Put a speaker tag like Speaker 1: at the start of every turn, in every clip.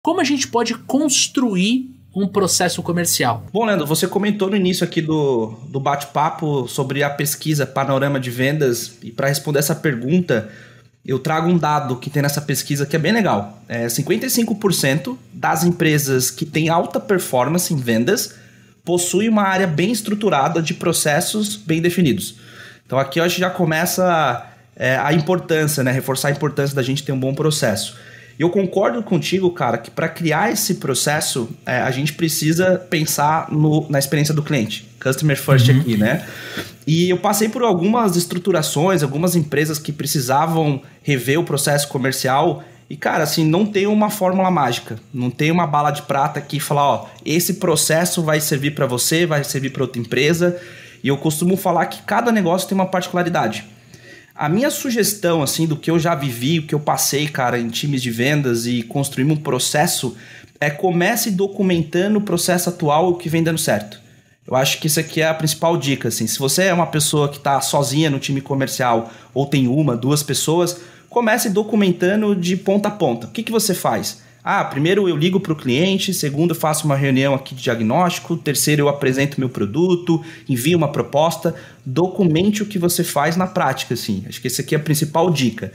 Speaker 1: como a gente pode construir um processo comercial?
Speaker 2: Bom, Leandro, você comentou no início aqui do bate-papo sobre a pesquisa Panorama de Vendas, e para responder essa pergunta, eu trago um dado que tem nessa pesquisa que é bem legal. 55% das empresas que têm alta performance em vendas possuem uma área bem estruturada de processos bem definidos. Então aqui eu acho que já começa a importância, né? Reforçar a importância da gente ter um bom processo. Eu concordo contigo, cara, que para criar esse processo, a gente precisa pensar na experiência do cliente. Customer first aqui, né? E eu passei por algumas estruturações, algumas empresas que precisavam rever o processo comercial. E, cara, assim, não tem uma fórmula mágica. Não tem uma bala de prata que fala, ó, esse processo vai servir para você, vai servir para outra empresa. E eu costumo falar que cada negócio tem uma particularidade. A minha sugestão, assim, do que eu já vivi, o que eu passei, cara, em times de vendas e construímos um processo, comece documentando o processo atual e o que vem dando certo. Eu acho que isso aqui é a principal dica, assim. Se você é uma pessoa que está sozinha no time comercial ou tem uma, duas pessoas, comece documentando de ponta a ponta. O que você faz? Primeiro eu ligo para o cliente, segundo eu faço uma reunião aqui de diagnóstico, terceiro eu apresento meu produto, envio uma proposta, documente o que você faz na prática, assim. Acho que essa aqui é a principal dica.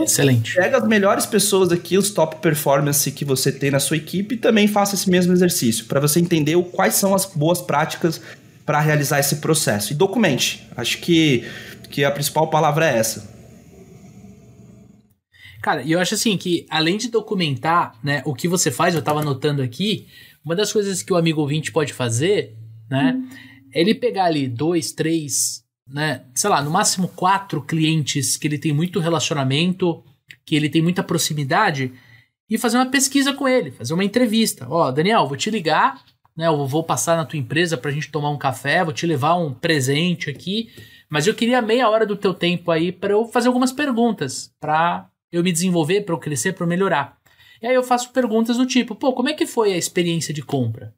Speaker 1: Excelente.
Speaker 2: Pega as melhores pessoas aqui, os top performance que você tem na sua equipe e também faça esse mesmo exercício, para você entender quais são as boas práticas para realizar esse processo. E documente. Acho que a principal palavra é essa.
Speaker 1: Cara, e eu acho assim que, além de documentar, né, o que você faz, eu estava anotando aqui, uma das coisas que o amigo ouvinte pode fazer, né, é ele pegar ali 2, 3, né, sei lá, no máximo 4 clientes que ele tem muito relacionamento, que ele tem muita proximidade, e fazer uma pesquisa com ele, fazer uma entrevista. Daniel, vou te ligar, né, eu vou passar na tua empresa pra gente tomar um café, vou te levar um presente aqui, mas eu queria meia hora do teu tempo aí para eu fazer algumas perguntas, pra eu me desenvolver, para eu crescer, para eu melhorar. E aí eu faço perguntas do tipo, como é que foi a experiência de compra?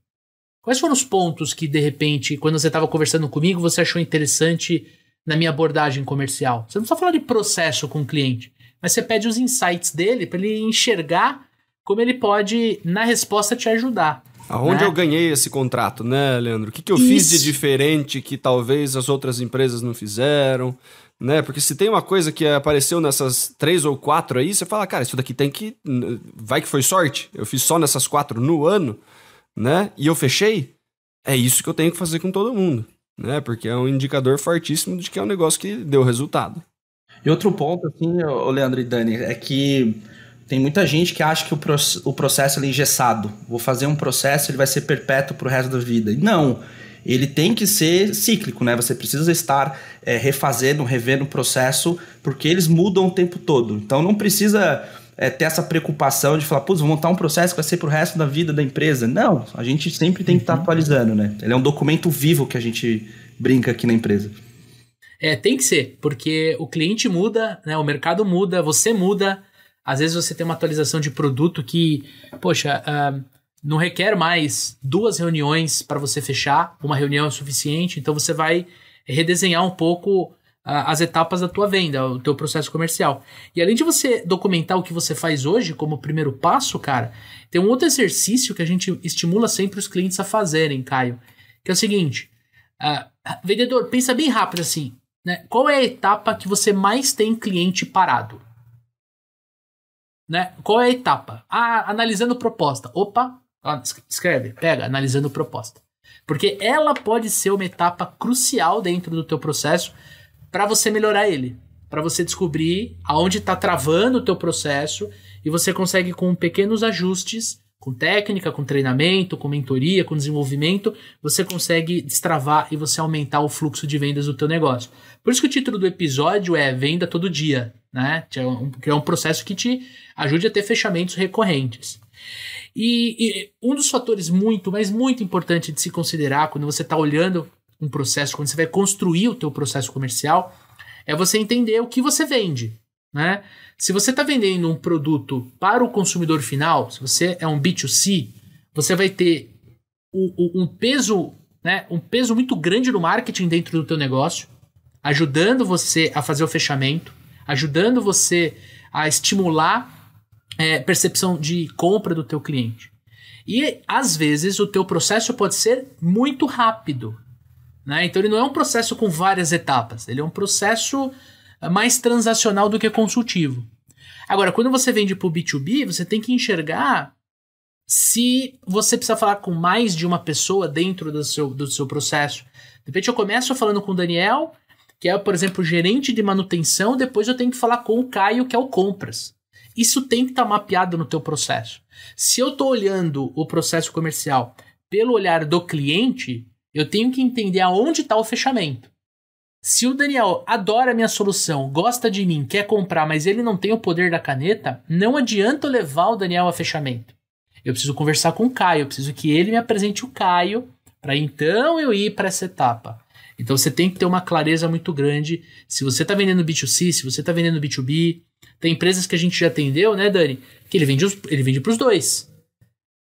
Speaker 1: Quais foram os pontos que, de repente, quando você estava conversando comigo, você achou interessante na minha abordagem comercial? Você não precisa falar de processo com o cliente, mas você pede os insights dele para ele enxergar como ele pode, na resposta, te ajudar.
Speaker 3: Aonde eu ganhei esse contrato, né, Leandro? O que eu fiz de diferente que talvez as outras empresas não fizeram? Né? Porque se tem uma coisa que apareceu nessas 3 ou 4 aí, você fala, cara, isso daqui tem que... Vai que foi sorte, eu fiz só nessas 4 no ano, né? E eu fechei. É isso que eu tenho que fazer com todo mundo, né? Porque é um indicador fortíssimo de que é um negócio que deu resultado.
Speaker 2: E outro ponto, assim, Leandro e Dani, é que tem muita gente que acha que o processo é engessado. Vou fazer um processo, ele vai ser perpétuo pro resto da vida. E não. Ele tem que ser cíclico, né? Você precisa estar refazendo, revendo o processo, porque eles mudam o tempo todo. Então não precisa ter essa preocupação de falar, vou montar um processo que vai ser pro resto da vida da empresa. Não, a gente sempre tem que estar atualizando, né? Ele é um documento vivo que a gente brinca aqui na empresa.
Speaker 1: Tem que ser, porque o cliente muda, né? O mercado muda, você muda. Às vezes você tem uma atualização de produto que, não requer mais 2 reuniões para você fechar, uma reunião é suficiente, então você vai redesenhar um pouco as etapas da tua venda, o teu processo comercial. E além de você documentar o que você faz hoje como primeiro passo, cara, tem um outro exercício que a gente estimula sempre os clientes a fazerem, Caio, que é o seguinte, vendedor, pensa bem rápido assim, né? Qual é a etapa que você mais tem cliente parado? Né? Qual é a etapa? Analisando proposta. Opa! Escreve, pega, analisando proposta. Porque ela pode ser uma etapa crucial dentro do teu processo para você melhorar ele. Para você descobrir aonde está travando o teu processo e você consegue, com pequenos ajustes, com técnica, com treinamento, com mentoria, com desenvolvimento, você consegue destravar e você aumentar o fluxo de vendas do teu negócio. Por isso que o título do episódio é Venda Todo Dia, né? Que é um processo que te ajude a ter fechamentos recorrentes. E um dos fatores muito, mas muito importante de se considerar quando você está olhando um processo, quando você vai construir o teu processo comercial, é você entender o que você vende, né? Se você está vendendo um produto para o consumidor final, se você é um B2C, você vai ter um peso, né, um peso muito grande no marketing dentro do teu negócio, ajudando você a fazer o fechamento, ajudando você a estimular percepção de compra do teu cliente. E, às vezes, o teu processo pode ser muito rápido, né? Então, ele não é um processo com várias etapas. Ele é um processo mais transacional do que consultivo. Agora, quando você vende para o B2B, você tem que enxergar se você precisa falar com mais de uma pessoa dentro do seu processo. De repente, eu começo falando com o Daniel, que é, por exemplo, o gerente de manutenção, depois eu tenho que falar com o Caio, que é o compras. Isso tem que estar mapeado no teu processo. Se eu estou olhando o processo comercial pelo olhar do cliente, eu tenho que entender aonde está o fechamento. Se o Daniel adora a minha solução, gosta de mim, quer comprar, mas ele não tem o poder da caneta, não adianta eu levar o Daniel a fechamento. Eu preciso conversar com o Caio, eu preciso que ele me apresente o Caio, para então eu ir para essa etapa. Então você tem que ter uma clareza muito grande. Se você está vendendo B2C, se você está vendendo B2B, tem empresas que a gente já atendeu, né, Dani? Que ele vende para os dois.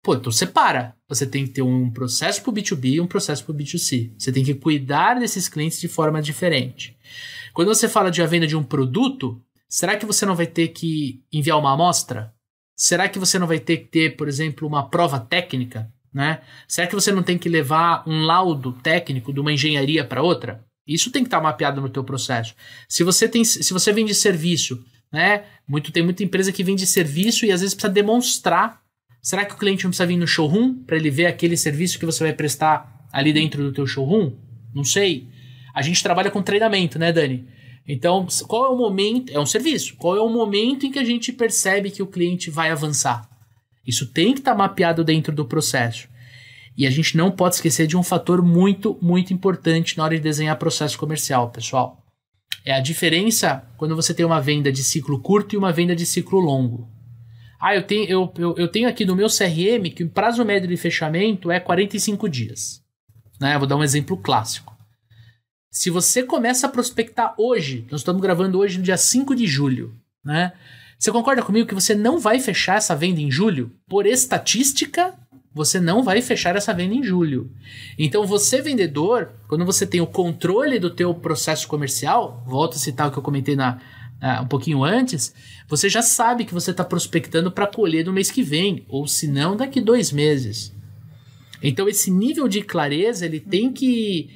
Speaker 1: Pô, então separa. Você tem que ter um processo para o B2B e um processo para o B2C. Você tem que cuidar desses clientes de forma diferente. Quando você fala de a venda de um produto, será que você não vai ter que enviar uma amostra? Será que você não vai ter que ter, por exemplo, uma prova técnica? Né? Será que você não tem que levar um laudo técnico de uma engenharia para outra? Isso tem que estar mapeado no teu processo. Se você vende serviço, né? Tem muita empresa que vende serviço e às vezes precisa demonstrar. Será que o cliente não precisa vir no showroom para ele ver aquele serviço que você vai prestar ali dentro do teu showroom? Não sei. A gente trabalha com treinamento, né, Dani? Então, qual é o momento? É um serviço. Qual é o momento em que a gente percebe que o cliente vai avançar? Isso tem que estar mapeado dentro do processo. E a gente não pode esquecer de um fator muito, muito importante na hora de desenhar processo comercial, pessoal. É a diferença quando você tem uma venda de ciclo curto e uma venda de ciclo longo. Eu tenho aqui no meu CRM que o prazo médio de fechamento é 45 dias. Né? Eu vou dar um exemplo clássico. Se você começa a prospectar hoje, nós estamos gravando hoje no dia 5 de julho, né? Você concorda comigo que você não vai fechar essa venda em julho? Por estatística, você não vai fechar essa venda em julho. Então, você vendedor, quando você tem o controle do teu processo comercial, volto a citar o que eu comentei um pouquinho antes, você já sabe que você está prospectando para colher no mês que vem, ou se não, daqui 2 meses. Então, esse nível de clareza, ele tem que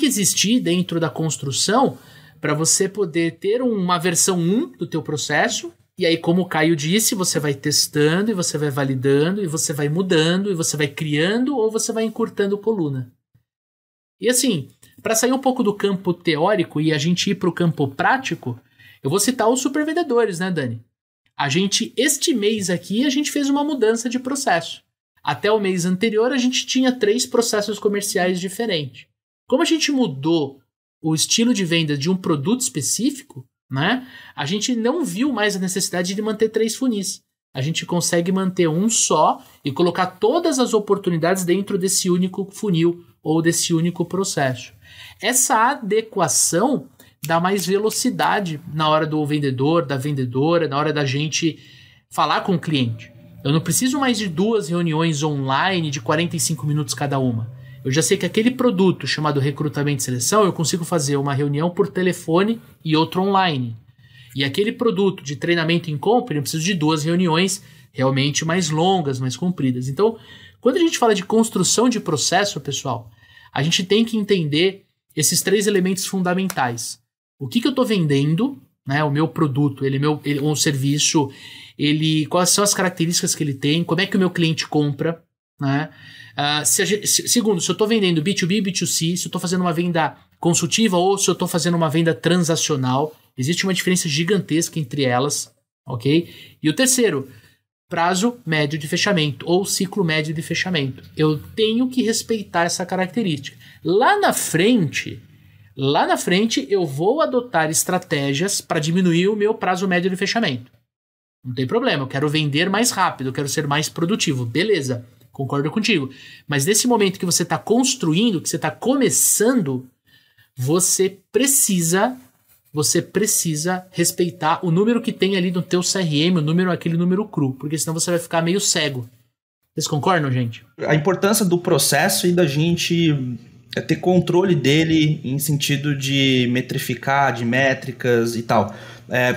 Speaker 1: existir dentro da construção para você poder ter uma versão 1 do teu processo. E aí, como o Caio disse, você vai testando e você vai validando e você vai mudando e você vai criando ou você vai encurtando coluna. E assim, para sair um pouco do campo teórico e a gente ir para o campo prático, eu vou citar os supervendedores, né, Dani? Este mês aqui, a gente fez uma mudança de processo. Até o mês anterior, a gente tinha 3 processos comerciais diferentes. Como a gente mudou o estilo de venda de um produto específico, né? A gente não viu mais a necessidade de manter 3 funis. A gente consegue manter um só e colocar todas as oportunidades dentro desse único funil ou desse único processo. Essa adequação dá mais velocidade na hora do vendedor, da vendedora, na hora da gente falar com o cliente. Eu não preciso mais de 2 reuniões online de 45 minutos cada uma. Eu já sei que aquele produto chamado recrutamento e seleção, eu consigo fazer uma reunião por telefone e outra online. E aquele produto de treinamento em compra, eu preciso de 2 reuniões realmente mais longas, mais compridas. Então, quando a gente fala de construção de processo, pessoal, a gente tem que entender esses 3 elementos fundamentais. O que eu estou vendendo, né? O meu produto, um serviço, quais são as características que ele tem, como é que o meu cliente compra, né? Segundo, se eu estou vendendo B2B e B2C, se eu estou fazendo uma venda consultiva ou se eu estou fazendo uma venda transacional, existe uma diferença gigantesca entre elas, ok? E o terceiro, prazo médio de fechamento ou ciclo médio de fechamento. Eu tenho que respeitar essa característica. Lá na frente eu vou adotar estratégias para diminuir o meu prazo médio de fechamento. Não tem problema, eu quero vender mais rápido, eu quero ser mais produtivo, beleza. Concordo contigo. Mas nesse momento que você está construindo, que você está começando, você precisa respeitar o número que tem ali no teu CRM, aquele número cru, porque senão você vai ficar meio cego. Vocês concordam, gente?
Speaker 2: A importância do processo e da gente é ter controle dele em sentido de metrificar, de métricas e tal.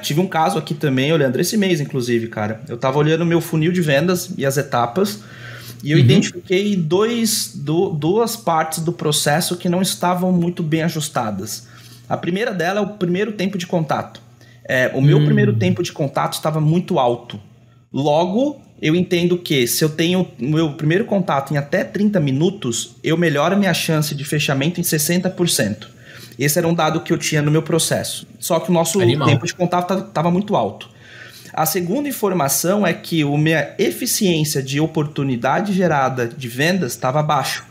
Speaker 2: Tive um caso aqui também, Leandro, esse mês, inclusive, cara. Eu tava olhando meu funil de vendas e as etapas, e eu identifiquei duas partes do processo que não estavam muito bem ajustadas. A primeira dela é o primeiro tempo de contato. O meu primeiro tempo de contato estava muito alto. Logo, eu entendo que se eu tenho o meu primeiro contato em até 30 minutos, eu melhoro a minha chance de fechamento em 60%. Esse era um dado que eu tinha no meu processo. Só que o nosso tempo de contato estava muito alto. A segunda informação é que a minha eficiência de oportunidade gerada de vendas estava baixo.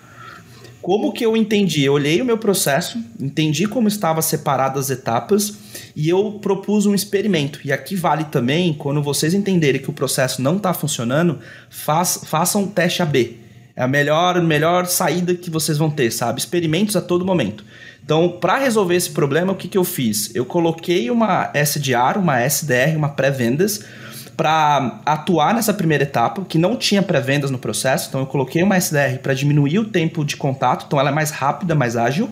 Speaker 2: Como que eu entendi? Eu olhei o meu processo, entendi como estava separadas as etapas e eu propus um experimento. E aqui vale também, quando vocês entenderem que o processo não está funcionando, façam um teste AB. É a melhor saída que vocês vão ter, sabe? Experimentos a todo momento. Então, para resolver esse problema, o que eu fiz? Eu coloquei uma SDR, uma SDR, uma pré-vendas, para atuar nessa primeira etapa, que não tinha pré-vendas no processo. Então eu coloquei uma SDR para diminuir o tempo de contato, então ela é mais rápida, mais ágil.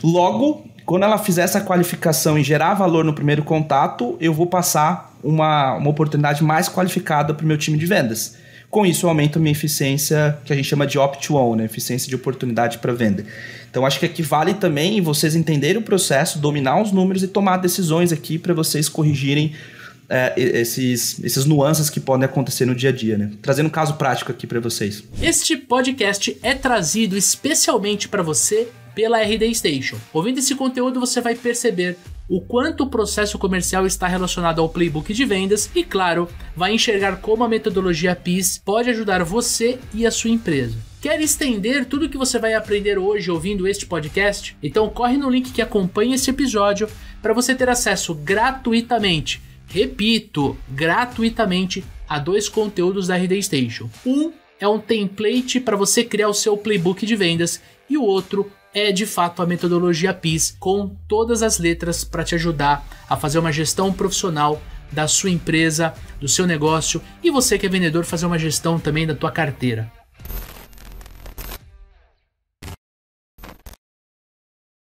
Speaker 2: Logo, quando ela fizer essa qualificação e gerar valor no primeiro contato, eu vou passar uma oportunidade mais qualificada para o meu time de vendas. Com isso, eu aumento a minha eficiência, que a gente chama de opt-to-own, né? Eficiência de oportunidade para venda. Então, acho que aqui vale também vocês entenderem o processo, dominar os números e tomar decisões aqui para vocês corrigirem esses nuances que podem acontecer no dia a dia, né? Trazendo um caso prático aqui para vocês.
Speaker 1: Este podcast é trazido especialmente para você pela RD Station. Ouvindo esse conteúdo, você vai perceber o quanto o processo comercial está relacionado ao playbook de vendas e, claro, vai enxergar como a metodologia PIS pode ajudar você e a sua empresa. Quer estender tudo o que você vai aprender hoje ouvindo este podcast? Então corre no link que acompanha esse episódio para você ter acesso gratuitamente. Repito, gratuitamente a 2 conteúdos da RD Station. Um é um template para você criar o seu playbook de vendas e o outro é de fato a metodologia PIS com todas as letras para te ajudar a fazer uma gestão profissional da sua empresa, do seu negócio e você que é vendedor fazer uma gestão também da tua carteira.